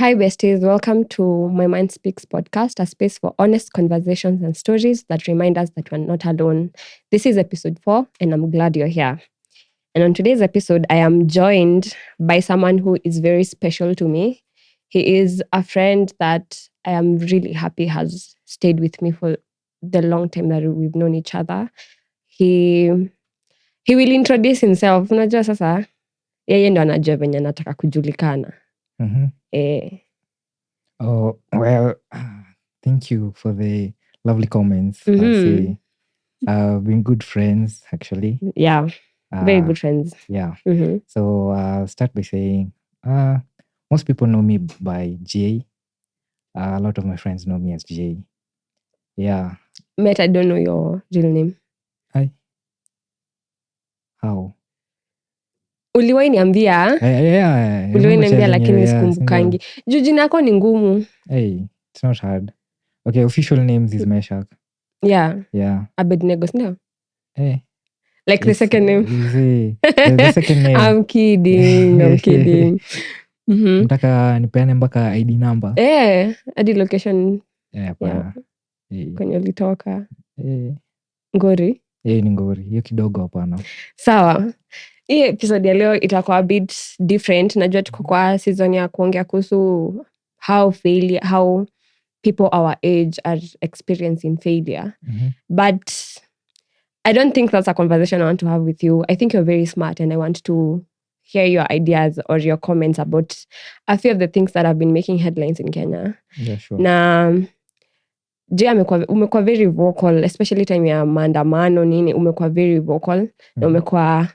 Hi besties, welcome to My Mind Speaks podcast, a space for honest conversations and stories that remind us that we're not alone. This is episode 4 and I'm glad you're here. And on today's episode, I am joined by someone who is very special to me. He is a friend that I am really happy has stayed with me for the long time that we've known each other. He will introduce himself. Unajua sasa, yeye ndo anajua venye anataka kujulikana. Oh, well, thank you for the lovely comments. I'll say we've been good friends, actually. Yeah, very good friends. Yeah. So I'll start by saying, most people know me by Jay. A lot of my friends know me as Jay. Yeah. Matt, I don't know your real name. Hi. How? Uliwahi niambia? Yeah. Uliwahi niambia lakini sikumbukangi. Juu jina yako ni ngumu. Hey, it's not hard. Okay, official names is Meshach. Yeah. Abednego, no? Hey. Like the second name. The second name. I'm kidding. Mtaka nipeane mpaka ID number. Hadi location. Yeah. Kwenye ulitoka. Ngori? Ni Ngori. Hiyo kidogo hapana. Sawa. Hii episode ya leo itakuwa a bit different. Najua tuko kwa season ya kuongea kuhusu how people our age are experiencing failure. But I don't think that's a conversation I want to have with you. I think you're very smart and I want to hear your ideas or your comments about a few of the things that have been making headlines in Kenya. Yeah, sure. Na Jay umekuwa very vocal, especially time ya maandamano nini, umekuwa very vocal na umekuwa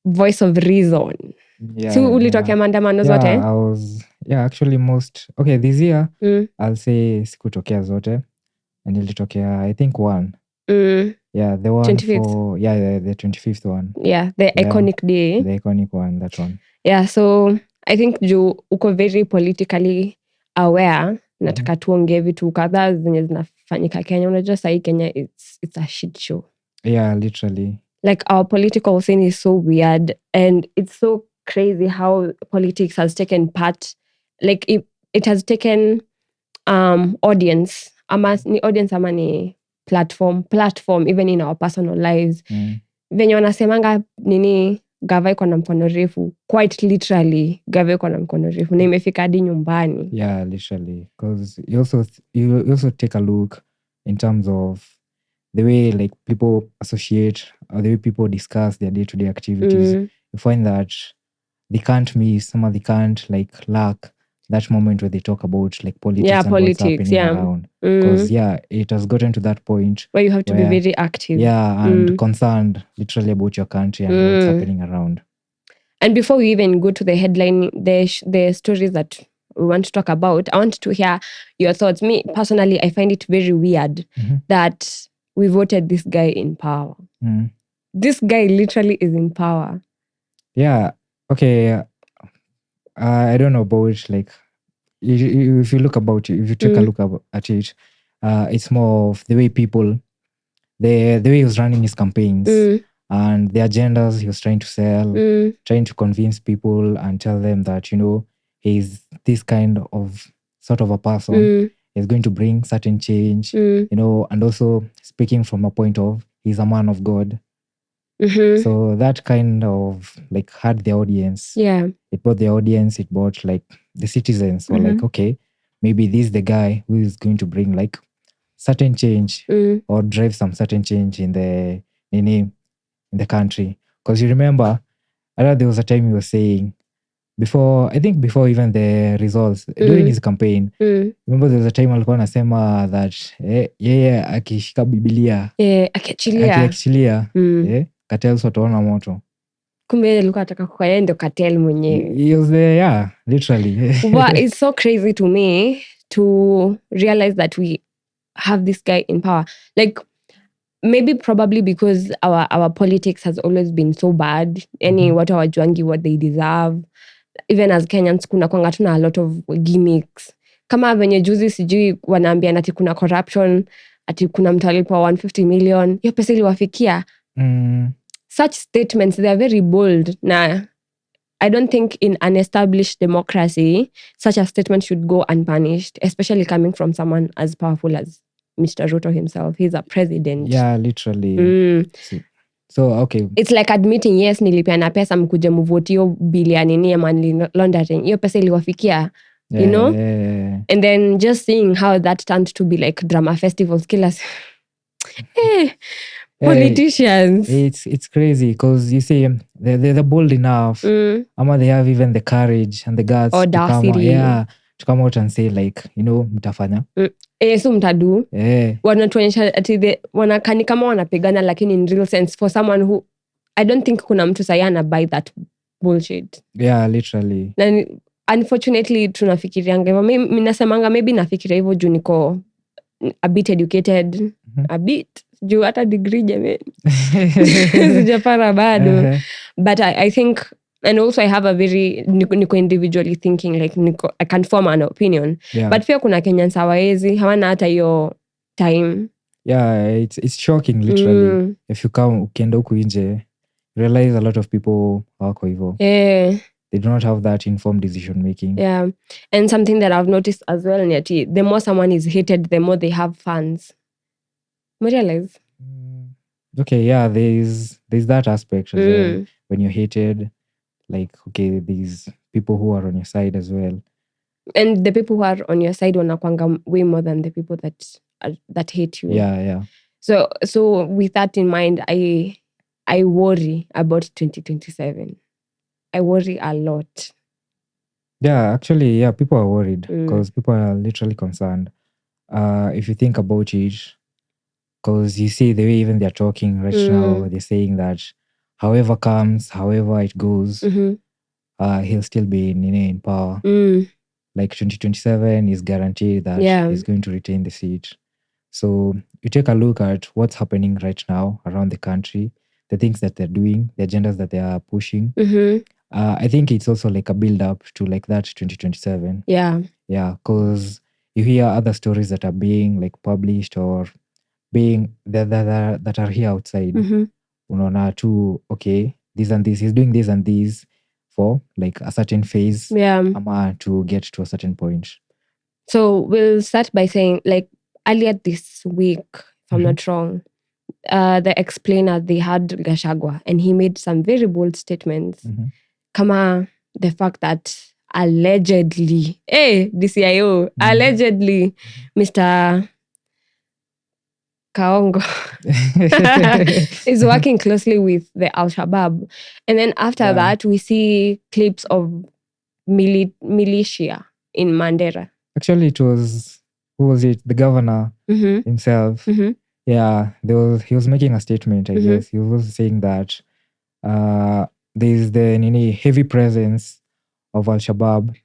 voice of reason. Si ulitokea maandamano zote? Actually this year I'll say sikutokea zote. And nilitokea I think one. Yeah, the one 25th. The 25th one. Yeah, the iconic day. The iconic one, that one. Yeah, so I think juu uko very politically aware, nataka tuongee vitu kadhaa zenye zinafanyika Kenya. Unajua sahi Kenya it's a shit show. Yeah, literally. Like our political scene is so weird and it's so crazy how politics has taken part. Like it has taken audience. Ni audience ama ni platform even in our personal lives. Venye wanasemanga nini gava iko na mkono refu, quite literally gava iko na mkono refu na imefika hadi nyumbani. Yeah, literally, because you also take a look in terms of the way like people associate or the way people discuss their day-to-day activities. You find that they can't miss, some of they can't like lack that moment where they talk about like politics and what's happening around. Because it has gotten to that point where you have to be very active. Yeah, and concerned literally about your country and what's happening around. And before we even go to the headline, the stories that we want to talk about, I want to hear your thoughts. Me, personally, I find it very weird that we voted this guy in power. This guy literally is in power. Yeah, okay. I don't know about like if you look about it, if you take a look at it, it's more of the way people, the way he was running his campaigns and the agendas he was trying to sell, trying to convince people and tell them that he's this kind of sort of a person. He's going to bring certain change, and also speaking from a point of he's a man of God. So that kind of like had the audience. Yeah. It brought the audience, it brought like the citizens were like, okay, maybe this is the guy who is going to bring like certain change or drive some certain change in the country. Because you remember, I know there was a time he was saying, before even the results, during his campaign, remember there was a time alikuwa anasema that yeye akishika Biblia, akiachilia, cartels wataona moto. Kumbe alikuwa anataka kuwa ndo cartel mwenyewe. He was there, yeah, literally. But it's so crazy to me to realize that we have this guy in power. Like maybe probably because our politics has always been so bad. Watu hawajuangi what they deserve. Even as Kenyans kuna kwanga tuna a lot of gimmicks. Kama venye juzi sijui wanaambia ati kuna corruption, ati kuna mtu alipewa 150 million. Hiyo pesa iliwafikia. Such statements, they are very bold. Na I don't think in an established democracy, such a statement should go unpunished, especially coming from someone as powerful as Mr. Ruto himself. He's a president. Yeah, literally. So okay. It's like admitting, yes, nilipeana pesa mkuje mvote hiyo bill ya nini ya money laundering. Hiyo pesa iliwafikia, you know? Yeah. And then just seeing how that turned to be like drama festivals, killers. Politicians. It's crazy because you see they're bold enough. Ama they have even the courage and the guts to come out and say like, you know, mtafanya. So mtadu. Wanatuonyesha ati wanakani kama wanapigana, lakini in real sense for someone who I don't think kuna mtu sayana buy that bullshit. Yeah, literally. Na unfortunately tunafikirianga hivyo. Mimi nasemanga maybe nafikiria hivyo juu niko a bit educated, a bit juu hata degree jamani sijapata bado. But I think, and also I have a very niko individually thinking, like I can form an opinion. But pia kuna Kenyans hawawezi, hawana hata hiyo time. Yeah, it's shocking literally. If you come ukienda huku nje, realize a lot of people hawako hivyo. They do not have that informed decision making. Yeah. And something that I've noticed as well, Nyati, the more someone is hated, the more they have fans. You realize? Okay, yeah, there's that aspect as well. When you're hated, like, okay, these people who are on your side as well. And the people who are on your side wanakwanga way more than the people that hate you. Yeah. So with that in mind, I worry about 2027. I worry a lot. Yeah, actually, yeah, people are worried because people are literally concerned. If you think about it, because you see the way even they're talking right now, they're saying that however comes, however it goes, he'll still be in power. Like 2027 is guaranteed that he's going to retain the seat. So you take a look at what's happening right now around the country, the things that they're doing, the agendas that they are pushing. I think it's also like a build up to like that 2027. Yeah, because you hear other stories that are being like published or being that are here outside. Unaona tu, okay, this and this, he's doing this and this for like a certain phase. Ama to get to a certain point. So we'll start by saying, like, earlier this week, if I'm not wrong, the explainer, they had Gachagua, and he made some very bold statements. Kama the fact that allegedly, DCIO, allegedly, Mr. Kaongo is working closely with the Al-Shabaab. And then after that, we see clips of militia in Mandera. Actually, it was, who was it? The governor himself. Yeah, he was making a statement, I guess. He was saying that there's the heavy presence of Al-Shabaab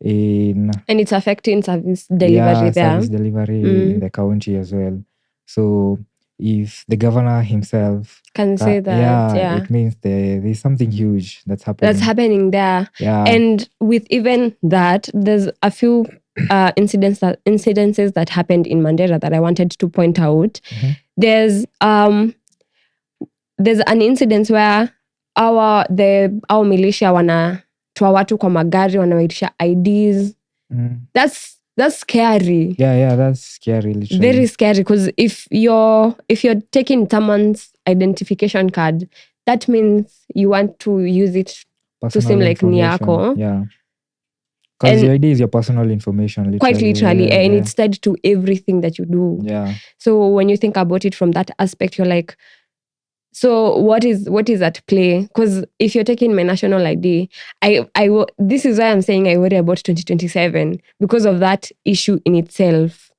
and it's affecting service delivery there. Service delivery in the county as well. So if the governor himself can say that, it means there's something huge that's happening there. Yeah. And with even that, there's a few incidences that happened in Mandera that I wanted to point out. There's an incident where our militia wanatoa watu kwa magari, wanawaitisha IDs. That's scary. Yeah, that's scary, literally. Very scary, because if you're taking someone's identification card, that means you want to use it to seem like ni yako. Yeah. Because your ID is your personal information, literally. Quite literally, and it's tied to everything that you do. Yeah. So when you think about it from that aspect, you're like, so what is at play? Because if you're taking my national ID, this is why I'm saying I worry about 2027 because of that issue in itself.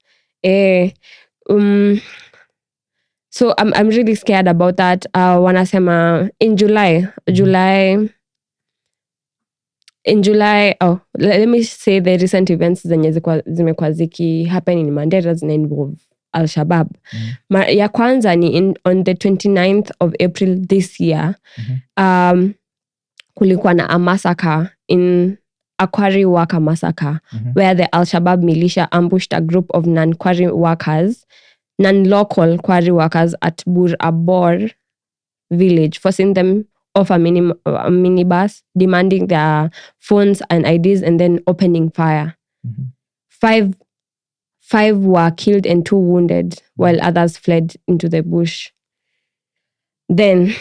So I'm really scared about that. Wanasema in July. Oh, let me say the recent events zenye zimekuwa ziki happen in Mandera zina involve Al-Shabaab. Ya kwanza ni on the 29th of April this year, kulikuwa na a massacre in a quarry worker massacre, where the Al-Shabaab militia ambushed a group of non-local quarry workers at Bur Abor village, forcing them off a minibus, demanding their phones and IDs, and then opening fire. Mhm. Five were killed and 2 wounded, while others fled into the bush. Then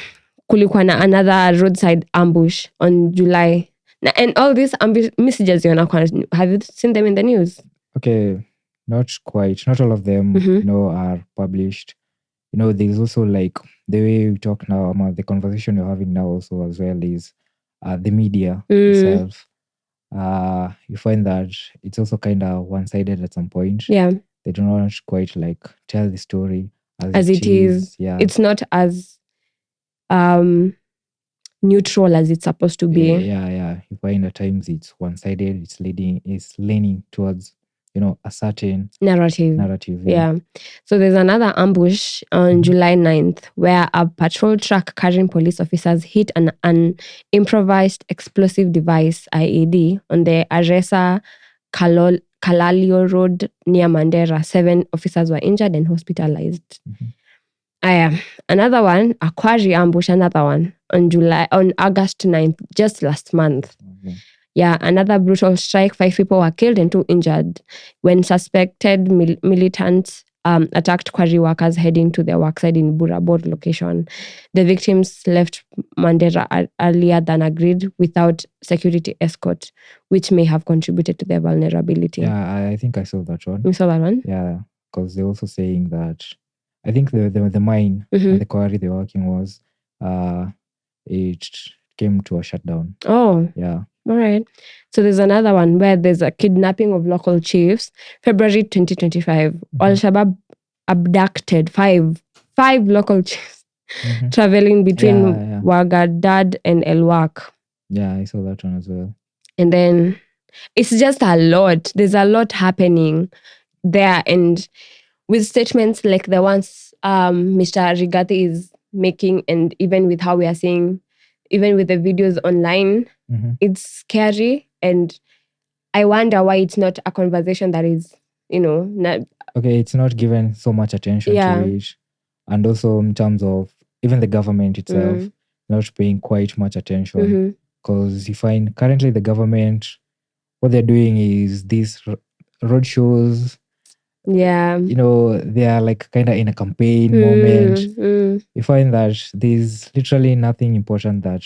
kulikuwa na another roadside ambush on July. And all these messages, have you seen them in the news? Okay, not quite. Not all of them, Mhm. are published. There's also like the way we talk now, the conversation you're having now also as well is the media itself. You find that it's also kind of one-sided at some point. Yeah, They do not quite like tell the story as it is. Yeah. It's not as neutral as it's supposed to be. Yeah. You find at times it's one-sided. It's leaning towards, a certain Narrative. Yeah. Yeah. So there's another ambush on Mhm. July 9th where a patrol truck carrying police officers hit an improvised explosive device, IED, on the Aresa Kalalio Road near Mandera. 7 officers were injured and hospitalized. Mhm. Another one, a quarry ambush, another one on August 9th, just last month. Okay. Yeah, another brutal strike. 5 people were killed and 2 injured when suspected militants attacked quarry workers heading to their worksite in Burabor location. The victims left Mandera earlier than agreed without security escort, which may have contributed to their vulnerability. Yeah, I think I saw that one. You saw that one? Yeah, because they're also saying that I think the mine and the quarry they're working was it came to a shutdown. Oh, Yeah. all right. So there's another one where there's a kidnapping of local chiefs. February 2025, Al-Shabaab abducted five local chiefs traveling between Yeah. Wagadad and El Wak. Yeah, I saw that one as well. And then it's just a lot. There's a lot happening there. And with statements like the ones Mr. Rigathi is making, and even with how we are seeing, even with the videos online, it's scary. And I wonder why it's not a conversation that is, Okay, it's not given so much attention Yeah. to it. And also in terms of even the government itself, not paying quite much attention. Because you find currently the government, what they're doing is these road shows. Yeah. They are like kind of in a campaign moment. You find that there's literally nothing important that,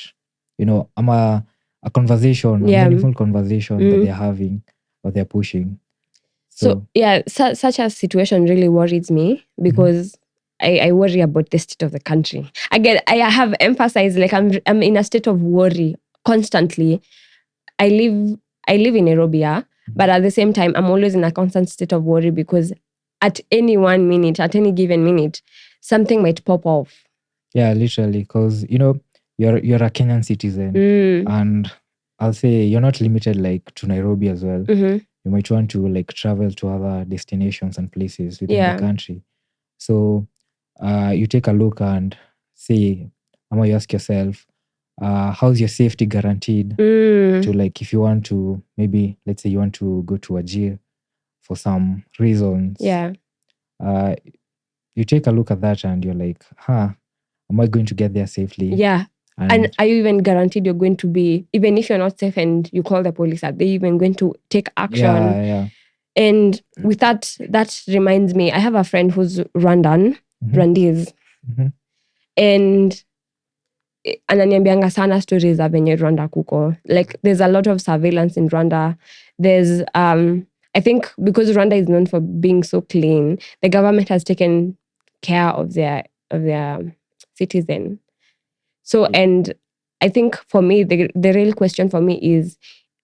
a conversation, Yeah. a meaningful conversation that they're having or they're pushing. So yeah, such a situation really worries me because I worry about the state of the country. Again, I have emphasized like I'm in a state of worry constantly. I live in Nairobi, but at the same time, I'm always in a constant state of worry because at any given minute, something might pop off. Yeah, literally, because you're a Kenyan citizen, and I'll say you're not limited like to Nairobi as well. You might want to like travel to other destinations and places within the country. So you take a look and say, you ask yourself, how's your safety guaranteed? To like if you want to, maybe let's say you want to go to a jail for some reasons. Yeah. You take a look at that and you're like, am I going to get there safely? Yeah. And are you even guaranteed you're going to be, even if you're not safe and you call the police, are they even going to take action? Yeah. And with that reminds me, I have a friend who's Rwandese. And ananiambianga sana stories za venye Rwanda kuko. Like there's a lot of surveillance in Rwanda. There's I think because Rwanda is known for being so clean, the government has taken care of their citizen. So, and I think for me, the real question for me is,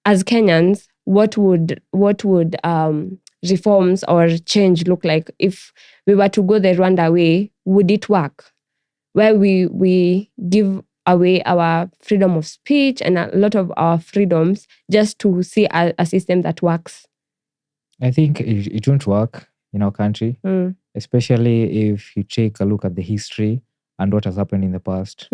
as Kenyans, what would reforms or change look like if we were to go the Rwanda way? Would it work? Where we give away our freedom of speech and a lot of our freedoms just to see a system that works? I think it won't work in our country, especially if you take a look at the history and what has happened in the past.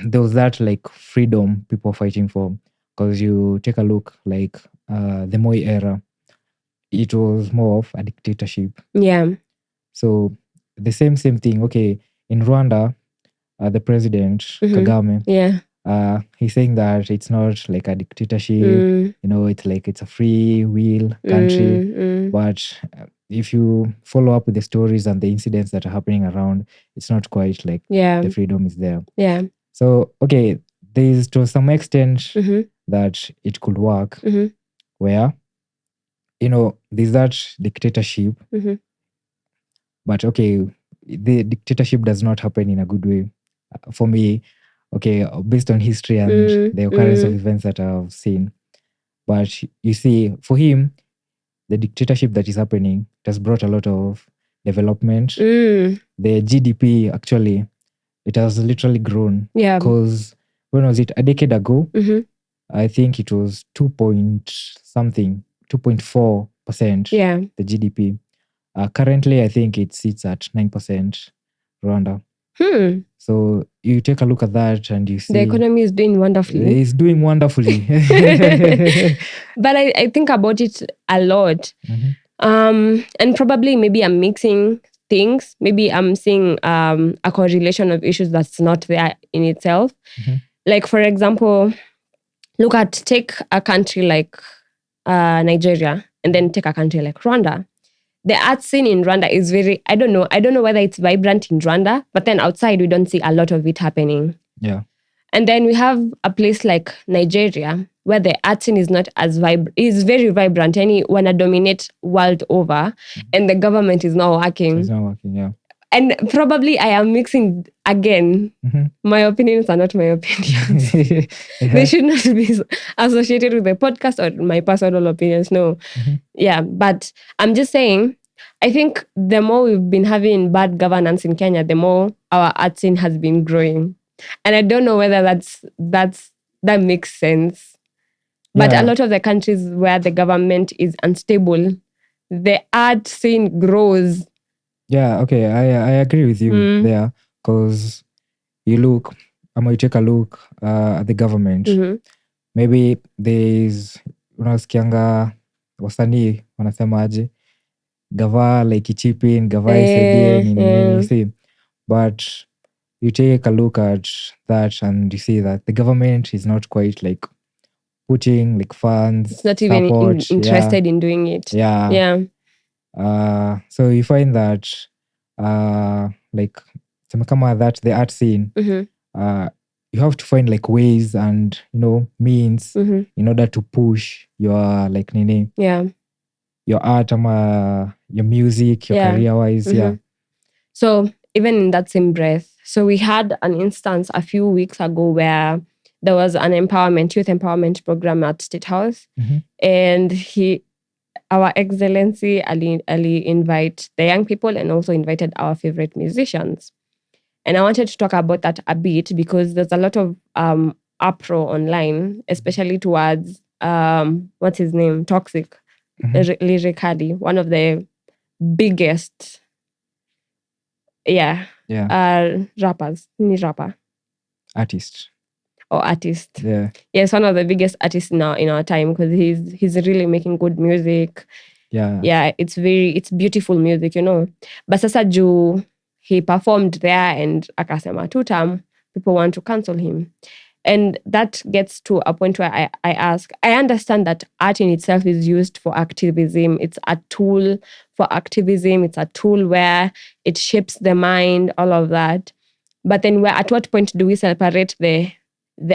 There was that like freedom people fighting for, because you take a look like the Moi era, it was more of a dictatorship. Yeah. So the same thing. Okay, in Rwanda, the president Kagame, he's saying that it's not like a dictatorship. It's like it's a free will country. But if you follow up with the stories and the incidents that are happening around, it's not quite like the freedom is there. So okay, there's to some extent that it could work where there's that dictatorship, but okay, the dictatorship does not happen in a good way for me. Okay, based on history and the occurrence of events that I've seen. But you see, for him, the dictatorship that is happening has brought a lot of development. The GDP, actually, it has literally grown. Because when was it? A decade ago, I think it was 2.4%, the GDP. Currently, I think it sits at 9%, Rwanda. So you take a look at that and you see the economy is doing wonderfully. It's doing wonderfully. But I think about it a lot. And probably maybe I'm mixing things. Maybe I'm seeing a correlation of issues that's not there in itself. Like, for example, take a country like Nigeria, and then take a country like Rwanda. The art scene in Rwanda is very, I don't know whether it's vibrant in Rwanda, but then outside we don't see a lot of it happening. And then we have a place like Nigeria where the art scene is not as is very vibrant. And wanna dominate world over, and the government is not working. It's not working, And probably I am mixing again. My opinions are not my opinions. They should not be associated with the podcast or my personal opinions. No. But I'm just saying, I think the more we've been having bad governance in Kenya, the more our art scene has been growing. And I don't know whether that makes sense. But a lot of the countries where the government is unstable, the art scene grows. Yeah, okay, I agree with you there, because you take a look at the government. Maybe there's unasikianga wasanii wanasemaje, gava like ichipin, gava isaidie nini, you see. But you take a look at that and you see that the government is not quite like putting like funds. It's not even interested in doing it. So you find that like that the art scene, you have to find like ways and means in order to push your like your art, your music, your career wise. So even in that same breath, so we had an instance a few weeks ago where there was an youth empowerment program at State House, and our Excellency Ali invite the young people and also invited our favorite musicians. And I wanted to talk about that a bit because there's a lot of uproar online, especially towards what's his name, Toxic, lyrically, one of the biggest rappers, artist. Yes, one of the biggest artists in our time, because he's really making good music. It's beautiful music, but sasa juu he performed there and akasema tutam, people want to cancel him. And that gets to a point where I ask, I understand that art in itself is used for activism. It's a tool for activism. It's a tool where it shapes the mind, all of that. But then at what point do we separate the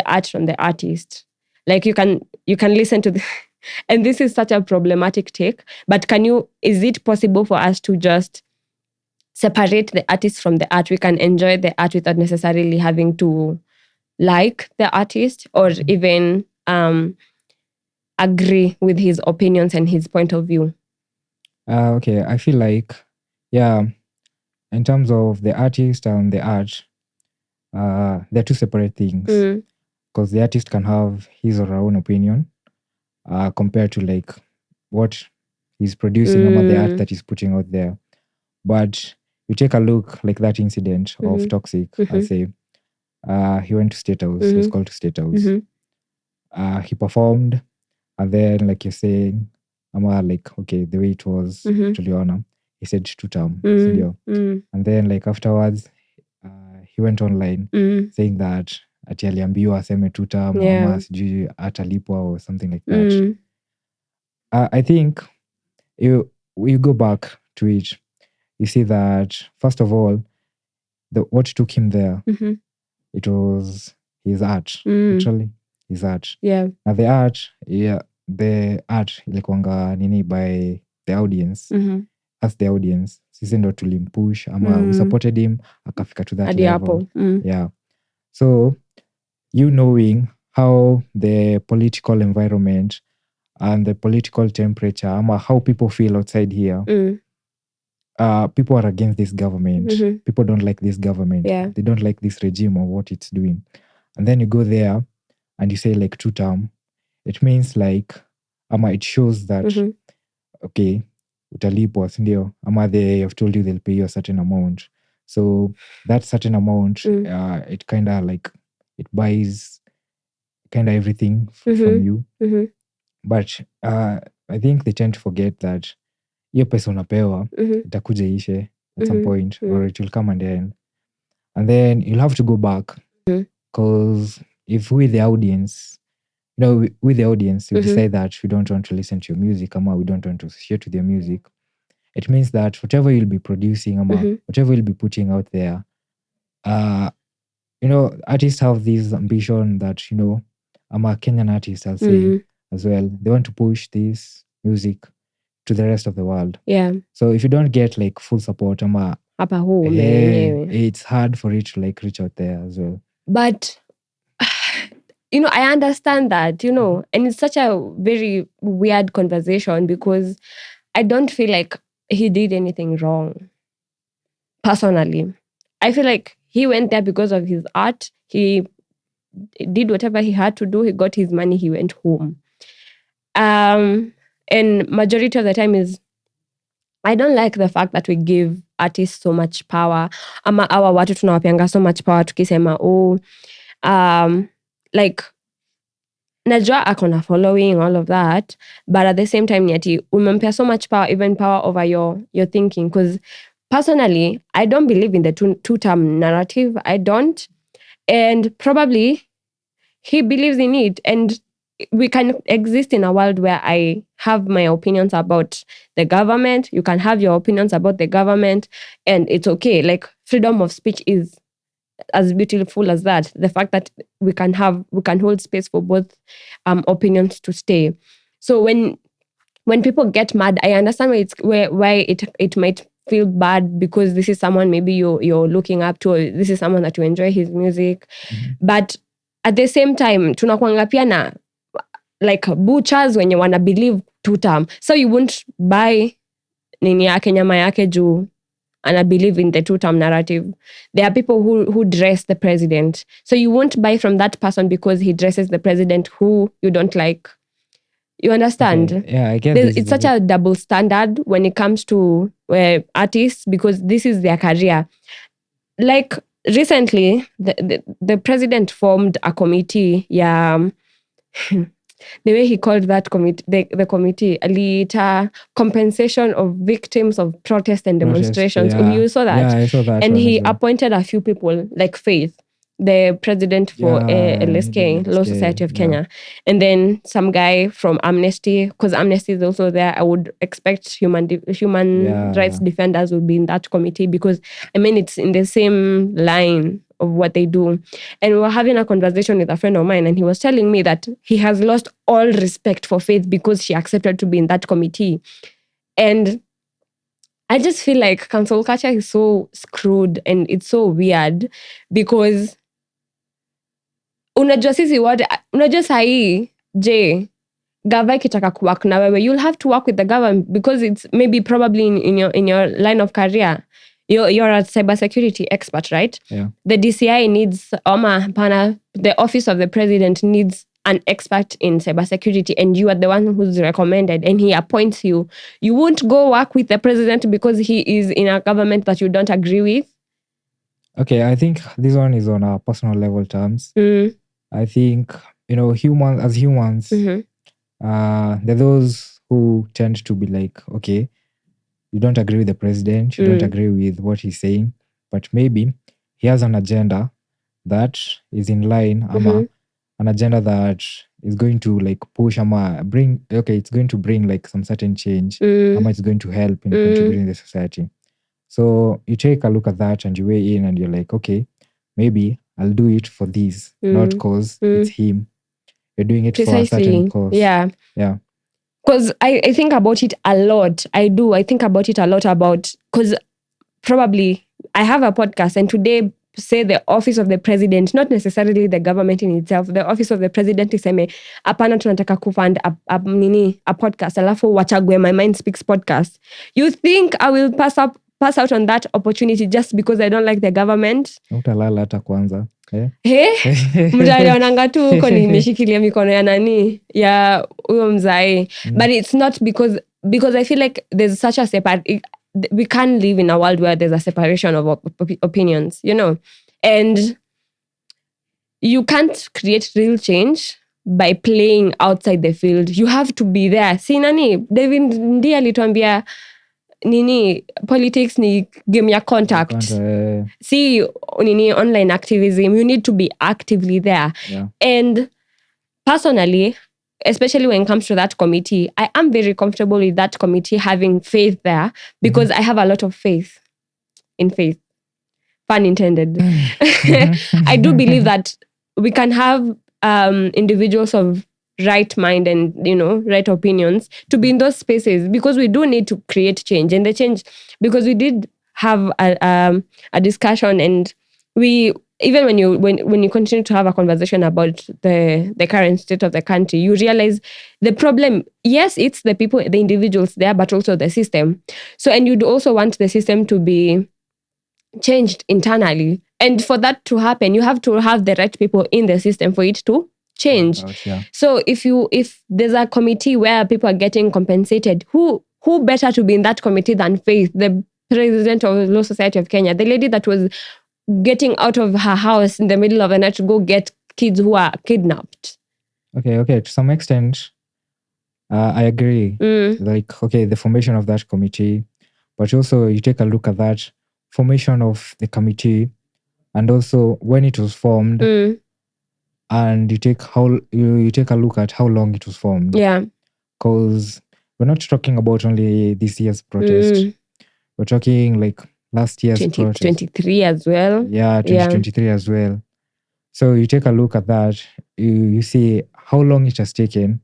art from the artist? Like you can listen to the and this is such a problematic take, but is it possible for us to just separate the artist from the art? We can enjoy the art without necessarily having to like the artist or even agree with his opinions and his point of view. Okay, I feel like, in terms of the artist and the art, they're two separate things. Because the artist can have his or her own opinion compared to like what he's producing or the art that he's putting out there. But you take a look like that incident of Toxic, I'll say. He went to State House. He was called to State House. He performed, and then like you're saying, the way it was, tuliona, he said tutam, and then like afterwards, he went online saying that ati aliambiwa aseme 2 term ama sijui atalipwa or something like that. I think you go back to it, you see that first of all, what took him there, it was his art, literally his art. Now the art ilikuanga nini by the audience, as the audience sisi ndo tulimpush ama we supported him akafika to that level. Yeah, so you knowing how the political environment and the political temperature ama how people feel outside here, people are against this government. People don't like this government. They don't like this regime or what it's doing. And then you go there and you say like 2 term, it means like ama it shows that okay, utalipwa sindio, ama they have told you they'll pay you a certain amount, so that certain amount it kind of like it buys kind of everything from you. But I think they tend to forget that hiyo pesa unapewa itakuja ishe at some point, or it will come and end, and then you'll have to go back, because if we the audience, with the audience, you decide that we don't want to listen to your music, ama we don't want to share to their music, it means that whatever you'll be producing, ama whatever you'll be putting out there, artists have this ambition that, ama Kenyan artists, I'll say as well, they want to push this music to the rest of the world. So if you don't get like full support, ama it's hard for it to like reach out there as well. But I understand that, and it's such a very weird conversation because I don't feel like he did anything wrong. Personally, I feel like he went there because of his art. He did whatever he had to do. He got his money. He went home. And majority of the time is, I don't like the fact that we give artists so much power. Ama awa watu tunawapianga so much power tukisema, like, najua akona following, all of that, but at the same time, yati umempea so much power, even power over your thinking. Because personally, I don't believe in the two-term narrative. I don't. And probably he believes in it. And we can exist in a world where I have my opinions about the government. You can have your opinions about the government, and it's okay. Like, freedom of speech is as beautiful as that. The fact that we can hold space for both opinions to stay. So when people get mad, I understand why it might feel bad, because this is someone maybe you're looking up to, or this is someone that you enjoy his music. But at the same time, tunakuanga pia na like butchers when you wanna believe 2 term. So you won't buy nini yake nyama yake juu and I believe in the 2 term narrative. There are people who dress the president. So you won't buy from that person because he dresses the president who you don't like. You understand? Okay. Yeah, I get It's such a double standard when it comes to artists, because this is their career. Like recently, the president formed a committee. Yeah. The way he called that committee, the committee, Alita, compensation of victims of protest and demonstrations. Yeah. You saw that? Yeah, I saw that. And he appointed a few people, like Faith, the president for LSK, Law Society of Kenya. And then some guy from Amnesty, because Amnesty is also there. I would expect human rights defenders would be in that committee, because, it's in the same line of what they do. And we were having a conversation with a friend of mine, and he was telling me that he has lost all respect for Faith because she accepted to be in that committee. And I just feel like cancel culture is so screwed, and it's so weird, because unajua sahi, gava ikitaka kuwork na wewe, you'll have to work with the government, because it's maybe probably in your line of career. You're a cybersecurity expert, right? Yeah. The DCI needs, the office of the president needs an expert in cybersecurity, and you are the one who's recommended, and he appoints you. You won't go work with the president because he is in a government that you don't agree with. Okay, I think this one is on a personal level terms. I think, humans, there are those who tend to be like, okay, you don't agree with the president, you don't agree with what he's saying, but maybe he has an agenda that is in line, ama an agenda that is going to like push ama bring, okay, it's going to bring like some certain change, ama it's going to help in contributing to the society. So you take a look at that and you weigh in and you're like, okay, maybe I'll do it for this, not because it's him. You're doing it for a certain cause. Yeah. Because I think about it a lot. I do. I think about it a lot about, because probably I have a podcast and today say the office of the president, not necessarily the government in itself, the office of the president iseme, apana tunataka kufund a podcast, alafu wachague My Mind Speaks podcast. You think I will pass out on that opportunity just because I don't like the government? Utalala hata kwanza. Mtaonanga tu huko nimeshikilia mikono ya nani ya huyo mzae. But it's not because I feel like there's such a we can't live in a world where there's a separation of opinions, you know, and you can't create real change by playing outside the field. You have to be there. Si nani David ndiye alituambia nini politics ni game ya contact. See nini online activism, you need to be actively there. And personally, especially when it comes to that committee, I am very comfortable with that committee having faith there because I have a lot of faith in faith. Pun intended. I do believe that we can have individuals of right mind and, you know, right opinions to be in those spaces because we do need to create change. And the change, because we did have a discussion, and we, even when you continue to have a conversation about the current state of the country, you realize the problem, yes, it's the people, the individuals there, but also the system. So, and you'd also want the system to be changed internally. And for that to happen, you have to have the right people in the system for it to change. So if there's a committee where people are getting compensated, who better to be in that committee than Faith, the president of Law Society of Kenya, the lady that was getting out of her house in the middle of the night to go get kids who are kidnapped. Okay, to some extent I agree. Like, okay, the formation of that committee, but also you take a look at that formation of the committee and also when it was formed, and you take a look at how long it was formed. Yeah. Because we're not talking about only this year's protest. We're talking like last year's 2023 as well. Yeah, 2023 as well. So you take a look at that, you see how long it has taken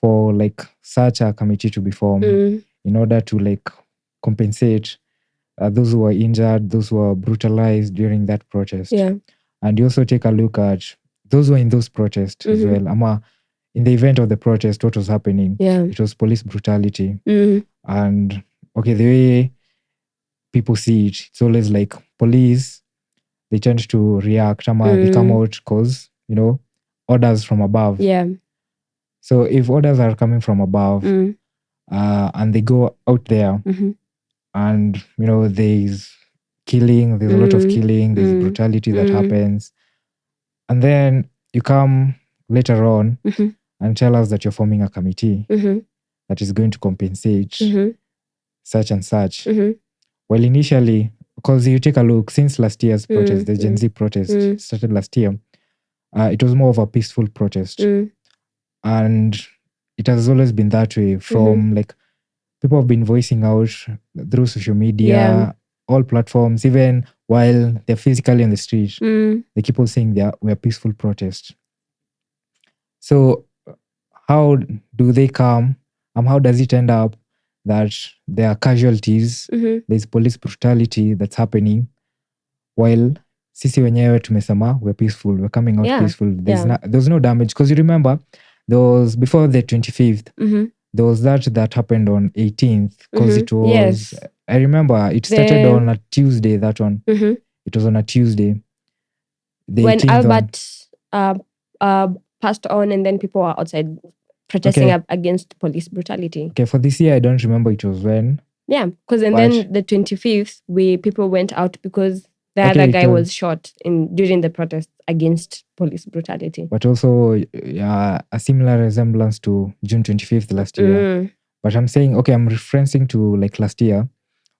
for like such a committee to be formed in order to like compensate those who were injured, those who were brutalized during that protest. Yeah. And you also take a look at those who were in those protests as well. Ama, in the event of the protest, what was happening? Yeah. It was police brutality. And okay, the way people see it, it's always like police, they tend to react, they come out because, you know, orders from above. Yeah. So if orders are coming from above and they go out there and, you know, there's killing, there's a lot of killing, there's brutality that happens. And then you come later on and tell us that you're forming a committee that is going to compensate such and such. Well, initially, because you take a look, since last year's protest, the Gen Z protest started last year, it was more of a peaceful protest. And it has always been that way from like, people have been voicing out through social media, all platforms, even while they're physically on the street, they keep on saying we're peaceful protest. So how do they come? How does it end up that there are casualties, there's police brutality that's happening, while sisi wenyewe tumesema we're peaceful, we're coming out peaceful. There's no damage. Because you remember, there was, before the 25th, there was that happened on 18th, because it was, I remember it started on a Tuesday, that one. It was on a Tuesday. When Albert passed on, and then people were outside protesting against police brutality. Okay, for this year, I don't remember it was when. Yeah, because then the 25th, people went out because the other guy was shot during the protest against police brutality. But also a similar resemblance to June 25th last year. But I'm saying, okay, I'm referencing to like last year.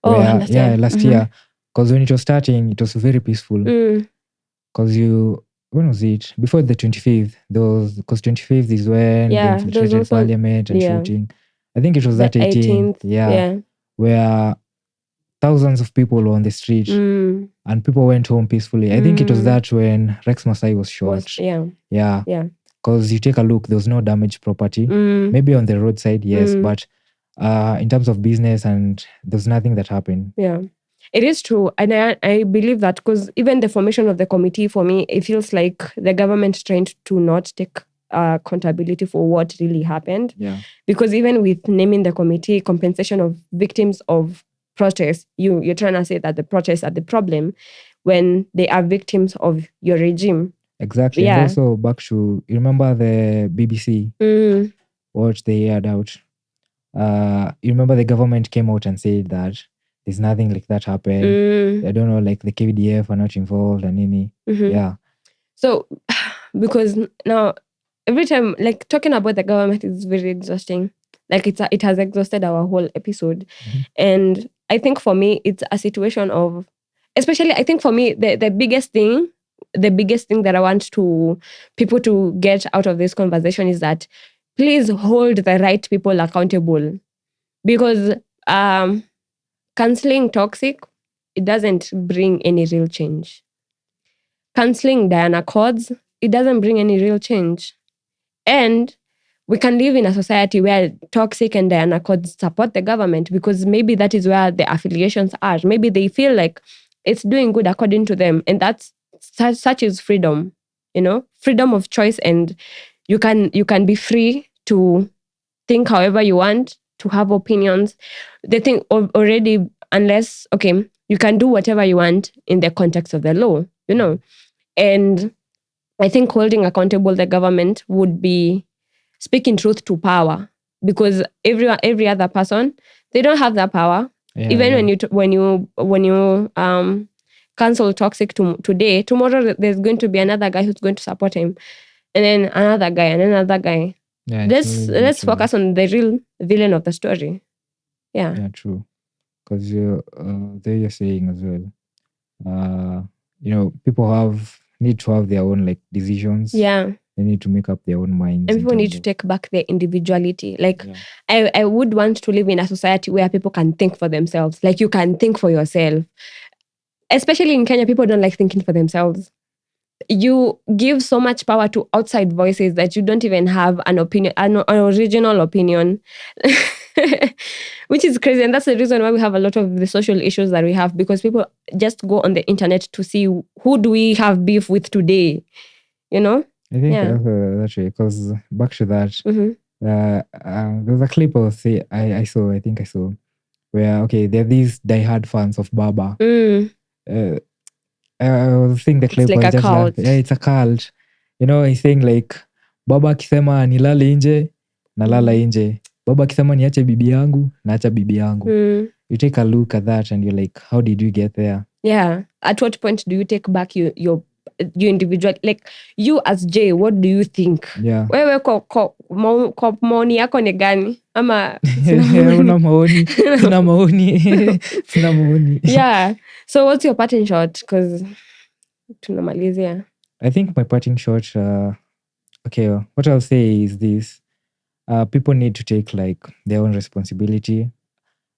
Last year. Last year, Because when it was starting, it was very peaceful. Mm. Because when was it? Before the 25th, because 25th is when Yeah, they there's infiltrated also parliament and yeah, shooting. I think it was the that 18th, 18th. Yeah. where thousands of people were on the street Mm. and people went home peacefully. I think it was that when Rex Masai was shot. Yeah. Yeah. Yeah. Because you take a look, there was no damaged property. Mm. Maybe on the roadside, yes, Mm. but in terms of business, and there's nothing that happened. Yeah. It is true. And I believe that because even the formation of the committee, for me, it feels like the government trying to not take accountability for what really happened. Yeah. Because even with naming the committee, compensation of victims of protests, you're trying to say that the protests are the problem when they are victims of your regime. Exactly. Yeah. And also back to, you remember the BBC, what they aired out? You remember the government came out and said that there's nothing like that happened. I don't know, like the KVDF are not involved and any. Yeah. So, because now every time, like talking about the government is very exhausting. Like it has exhausted our whole episode, and I think for me it's a situation of, especially I think for me the biggest thing that I want people to get out of this conversation is that please hold the right people accountable, because canceling toxic, it doesn't bring any real change. Canceling Diana Cods, it doesn't bring any real change. And we can live in a society where toxic and Diana Cods support the government because maybe that is where the affiliations are. Maybe they feel like it's doing good according to them. And that's such is freedom, freedom of choice. And you can be free to think however you want, to have opinions. The thing already, unless, okay, you can do whatever you want in the context of the law, And I think holding accountable the government would be speaking truth to power, because every other person, they don't have that power. Yeah, Even when you cancel toxic today, tomorrow there's going to be another guy who's going to support him, and then another guy and another guy. Yeah, Let's focus on the real villain of the story. Yeah. Yeah, true. Because they're saying as well, people need to have their own like decisions. Yeah. They need to make up their own minds. And people need to take back their individuality. Like, I would want to live in a society where people can think for themselves. Like, you can think for yourself. Especially in Kenya, people don't like thinking for themselves. You give so much power to outside voices that you don't even have an opinion, an original opinion, which is crazy. And that's the reason why we have a lot of the social issues that we have, because people just go on the internet to see who do we have beef with today, I think that's right. Because back to that, there's a clip I saw where there are these diehard fans of Baba. I was seeing the clip. It's like a cult. It's a cult. He's saying like, Baba akisema nilale nje, nalala nje. Baba akisema niache bibi yangu, naacha bibi yangu. You take a look at that and you're like, how did you get there? Yeah. At what point do you take back your individual, like you as Jay, what do you think? Yeah. Wewe kwa maoni yako ni gani? Ama una maoni? Sina maoni. Sina maoni. Yeah. So what's your parting shot? Because tunamalizia. I think my parting shot, what I'll say is this. People need to take like their own responsibility.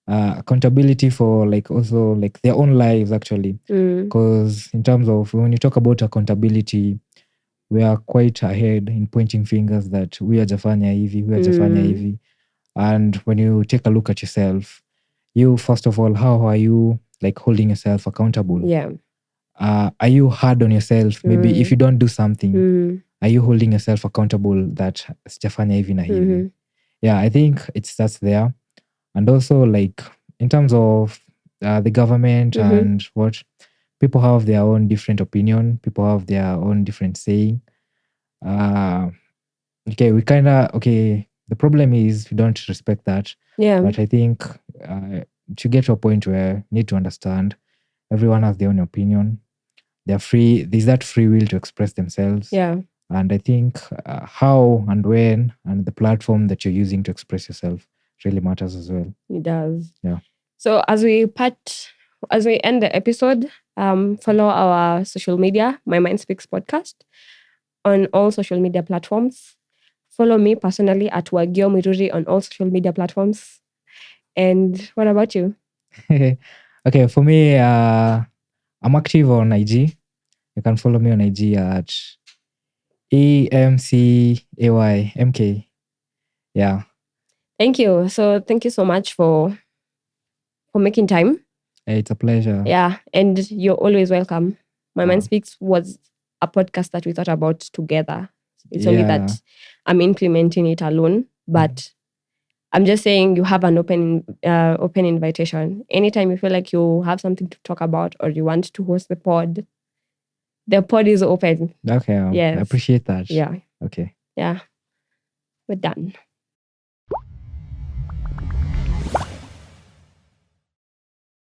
Accountability for like also like their own lives actually, because in terms of when you talk about accountability, we are quite ahead in pointing fingers that we hajafanya hivi, and when you take a look at yourself, you first of all, how are you like holding yourself accountable? Yeah. Are you hard on yourself? Maybe if you don't do something, are you holding yourself accountable that sijafanya hivi na hivi? Yeah, I think it starts there. And also, like, in terms of the government and what, people have their own different opinion. People have their own different saying. The problem is we don't respect that. Yeah. But I think to get to a point where you need to understand everyone has their own opinion. They're free. There's that free will to express themselves. Yeah. And I think how and when and the platform that you're using to express yourself really matters as well. It does. Yeah. So as we part as we end the episode, follow our social media, My Mind Speaks Podcast, on all social media platforms. Follow me personally at wagiomuiruri on all social media platforms. And what about you? Okay, for me, I'm active on IG. You can follow me on IG at AMCAYMK. Yeah. Thank you. So thank you so much for making time. It's a pleasure. Yeah, and you're always welcome. My Mind Wow. Speaks was a podcast that we thought about together. It's only Yeah. that I'm implementing it alone, but I'm just saying you have an open invitation. Anytime you feel like you have something to talk about or you want to host the pod is open. Okay. I Yes. appreciate that. Yeah. Okay. Yeah. We're done.